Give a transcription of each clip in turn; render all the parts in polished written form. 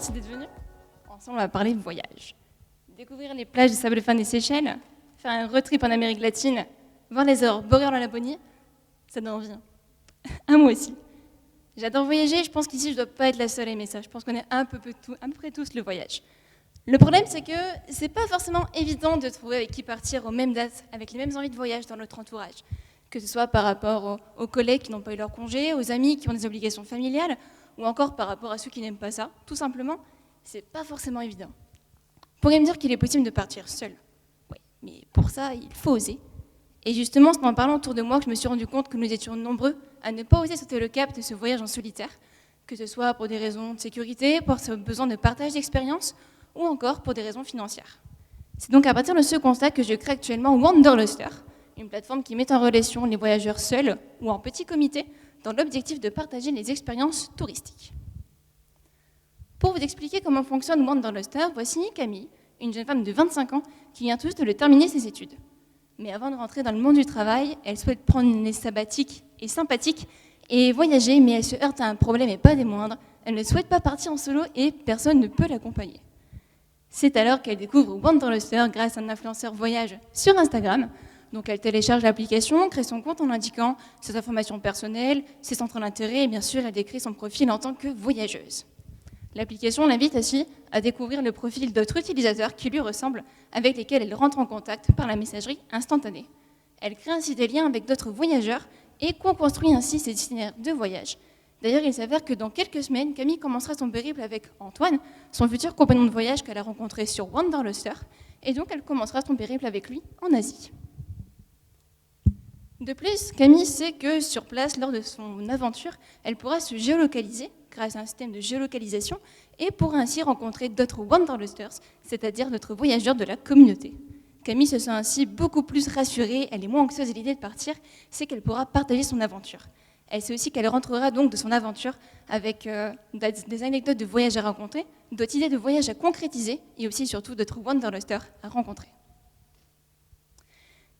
merci d'être venu. Ensemble, on va parler voyage. Découvrir les plages de sable fin des Seychelles, faire un road trip en Amérique latine, voir les aurores boréales en Laponie, ça donne envie. À moi aussi. J'adore voyager, je pense qu'ici, je ne dois pas être la seule à aimer ça. Je pense qu'on est à peu près tous le voyage. Le problème, c'est que c'est pas forcément évident de trouver avec qui partir aux mêmes dates, avec les mêmes envies de voyage dans notre entourage. Que ce soit par rapport aux collègues qui n'ont pas eu leur congé, aux amis qui ont des obligations familiales, ou encore par rapport à ceux qui n'aiment pas ça. Tout simplement, c'est pas forcément évident. Vous pourriez me dire qu'il est possible de partir seul. Oui, mais pour ça, il faut oser. Et justement, c'est en parlant autour de moi que je me suis rendu compte que nous étions nombreux à ne pas oser sauter le cap de ce voyage en solitaire, que ce soit pour des raisons de sécurité, pour ce besoin de partage d'expérience, ou encore pour des raisons financières. C'est donc à partir de ce constat que je crée actuellement Wanderluster, une plateforme qui met en relation les voyageurs seuls ou en petit comité dans l'objectif de partager les expériences touristiques. Pour vous expliquer comment fonctionne Wanderluster, voici Camille, une jeune femme de 25 ans qui vient tout juste de terminer ses études. Mais avant de rentrer dans le monde du travail, elle souhaite prendre une année sabbatique et sympathique et voyager, mais elle se heurte à un problème et pas des moindres. Elle ne souhaite pas partir en solo et personne ne peut l'accompagner. C'est alors qu'elle découvre Wanderluster grâce à un influenceur voyage sur Instagram. Donc elle télécharge l'application, crée son compte en indiquant ses informations personnelles, ses centres d'intérêt et bien sûr elle décrit son profil en tant que voyageuse. L'application l'invite ainsi à découvrir le profil d'autres utilisateurs qui lui ressemblent, avec lesquels elle rentre en contact par la messagerie instantanée. Elle crée ainsi des liens avec d'autres voyageurs et co-construit ainsi ses itinéraires de voyage. D'ailleurs, il s'avère que dans quelques semaines, Camille commencera son périple avec Antoine, son futur compagnon de voyage qu'elle a rencontré sur Wanderluster, et donc elle commencera son périple avec lui en Asie. De plus, Camille sait que sur place, lors de son aventure, elle pourra se géolocaliser grâce à un système de géolocalisation et pourra ainsi rencontrer d'autres Wanderlusters, c'est-à-dire d'autres voyageurs de la communauté. Camille se sent ainsi beaucoup plus rassurée, elle est moins anxieuse à l'idée de partir, c'est qu'elle pourra partager son aventure. Elle sait aussi qu'elle rentrera donc de son aventure avec des anecdotes de voyage à raconter, d'autres idées de voyage à concrétiser et aussi surtout d'autres Wanderlusters à rencontrer.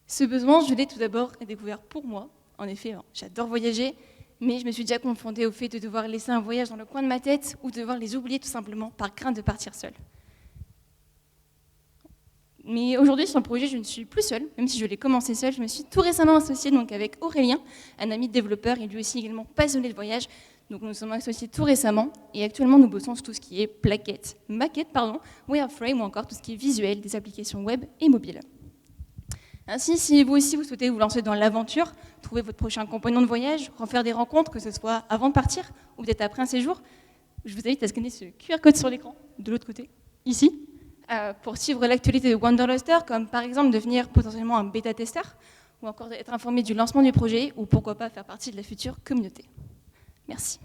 Ce besoin, je l'ai tout d'abord découvert pour moi. En effet, j'adore voyager, mais je me suis déjà confrontée au fait de devoir laisser un voyage dans le coin de ma tête ou de devoir les oublier tout simplement par crainte de partir seule. Mais aujourd'hui, sur le projet, je ne suis plus seule, même si je l'ai commencé seule. Je me suis tout récemment associée donc, avec Aurélien, un ami développeur et lui aussi également passionné de voyage. Donc nous sommes associés tout récemment et actuellement nous bossons sur tout ce qui est maquette, wireframe ou encore tout ce qui est visuel des applications web et mobiles. Ainsi, si vous aussi vous souhaitez vous lancer dans l'aventure, trouver votre prochain compagnon de voyage, refaire des rencontres, que ce soit avant de partir ou peut-être après un séjour, je vous invite à scanner ce QR code sur l'écran, de l'autre côté, ici, pour suivre l'actualité de Wanderluster, comme par exemple devenir potentiellement un bêta-testeur, ou encore être informé du lancement du projet, ou pourquoi pas faire partie de la future communauté. Merci.